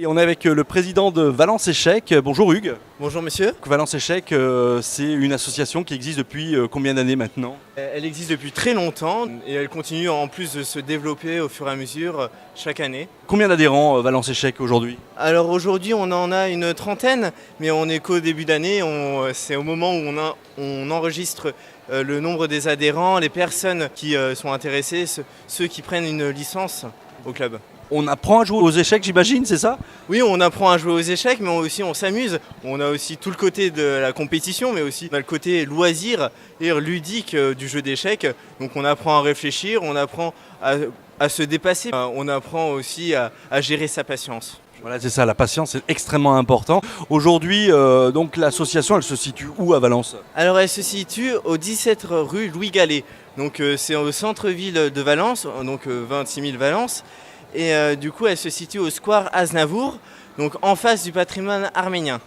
Et on est avec le président de Valence Échecs. Bonjour Hugues. Bonjour monsieur. Valence Échecs, c'est une association qui existe depuis combien d'années maintenant? Elle existe depuis très longtemps et elle continue en plus de se développer au fur et à mesure chaque année. Combien d'adhérents Valence Échecs aujourd'hui? Alors aujourd'hui on en a une trentaine, mais on n'est qu'au début d'année. C'est au moment où on enregistre le nombre des adhérents, les personnes qui sont intéressées, ceux qui prennent une licence au club. On apprend à jouer aux échecs, j'imagine, c'est ça? Oui, on apprend à jouer aux échecs, mais aussi on s'amuse. On a aussi tout le côté de la compétition, mais aussi on a le côté loisir et ludique du jeu d'échecs. Donc on apprend à réfléchir, on apprend à se dépasser, on apprend aussi à gérer sa patience. Voilà, c'est ça, la patience est extrêmement important. Aujourd'hui, donc l'association, elle se situe où à Valence? Alors elle se situe au 17 rue Louis Gallet. Donc c'est au centre-ville de Valence, donc 26 000 Valence. Et du coup, elle se situe au square Aznavour, donc en face du patrimoine arménien.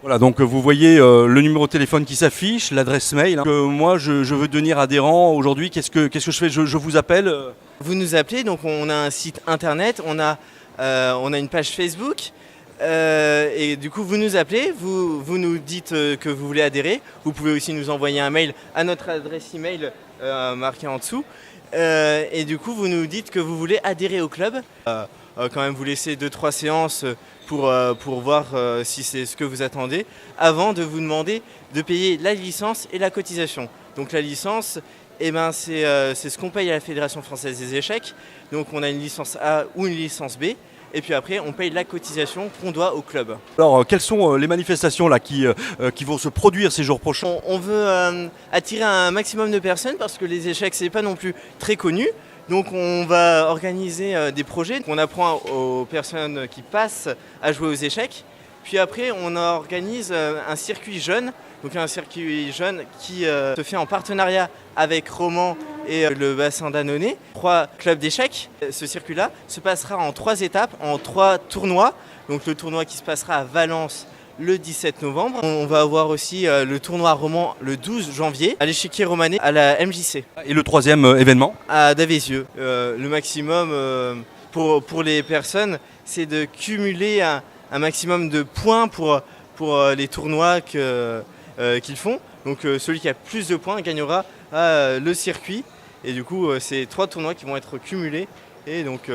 Voilà, donc vous voyez le numéro de téléphone qui s'affiche, l'adresse mail. Moi, je veux devenir adhérent aujourd'hui. Qu'est-ce que je fais? Je vous appelle. Vous nous appelez, donc on a un site internet, on a une page Facebook. Et du coup, vous nous appelez, vous nous dites que vous voulez adhérer. Vous pouvez aussi nous envoyer un mail à notre adresse email marquée en dessous. Et du coup, vous nous dites que vous voulez adhérer au club. Quand même vous laisser 2-3 séances pour voir si c'est ce que vous attendez, avant de vous demander de payer la licence et la cotisation. Donc la licence, c'est ce qu'on paye à la Fédération Française des Échecs. Donc on a une licence A ou une licence B. Et puis après, on paye la cotisation qu'on doit au club. Alors, quelles sont les manifestations là, qui vont se produire ces jours prochains? On veut attirer un maximum de personnes parce que les échecs, c'est pas non plus très connu. Donc on va organiser des projets. On apprend aux personnes qui passent à jouer aux échecs. Puis après, on organise un circuit jeune. Donc un circuit jeune qui se fait en partenariat avec Romans et le bassin d'Annonay, 3 clubs d'échecs. Ce circuit-là se passera en 3 étapes, en 3 tournois. Donc le tournoi qui se passera à Valence le 17 novembre. On va avoir aussi le tournoi roman le 12 janvier à l'échiquier romanais à la MJC. Et le troisième événement? À Davézieux. Le maximum pour les personnes, c'est de cumuler un maximum de points pour les tournois qu'ils font. Donc celui qui a plus de points gagnera le circuit. Et du coup, c'est 3 tournois qui vont être cumulés. Et donc,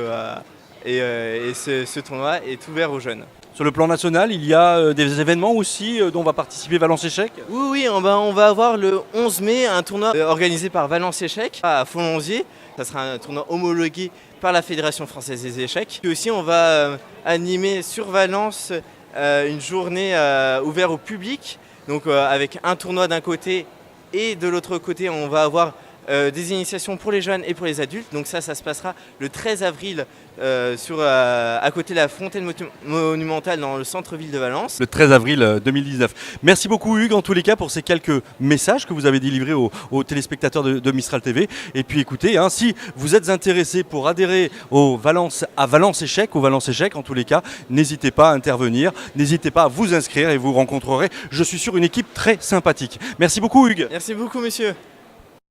ce tournoi est ouvert aux jeunes. Sur le plan national, il y a des événements aussi dont va participer Valence Échecs? Oui, on va avoir le 11 mai un tournoi organisé par Valence Échecs à Fonlonzier. Ça sera un tournoi homologué par la Fédération Française des Échecs. Et aussi, on va animer sur Valence une journée ouverte au public. Donc avec un tournoi d'un côté et de l'autre côté, on va avoir des initiations pour les jeunes et pour les adultes. Donc ça se passera le 13 avril à côté de la fontaine monumentale dans le centre-ville de Valence. Le 13 avril 2019. Merci beaucoup Hugues en tous les cas pour ces quelques messages que vous avez délivrés aux téléspectateurs de Mistral TV. Et puis écoutez, si vous êtes intéressés pour adhérer à Valence Échecs, au Valence Échecs en tous les cas, n'hésitez pas à intervenir, n'hésitez pas à vous inscrire et vous rencontrerez, je suis sûr, une équipe très sympathique. Merci beaucoup Hugues. Merci beaucoup monsieur.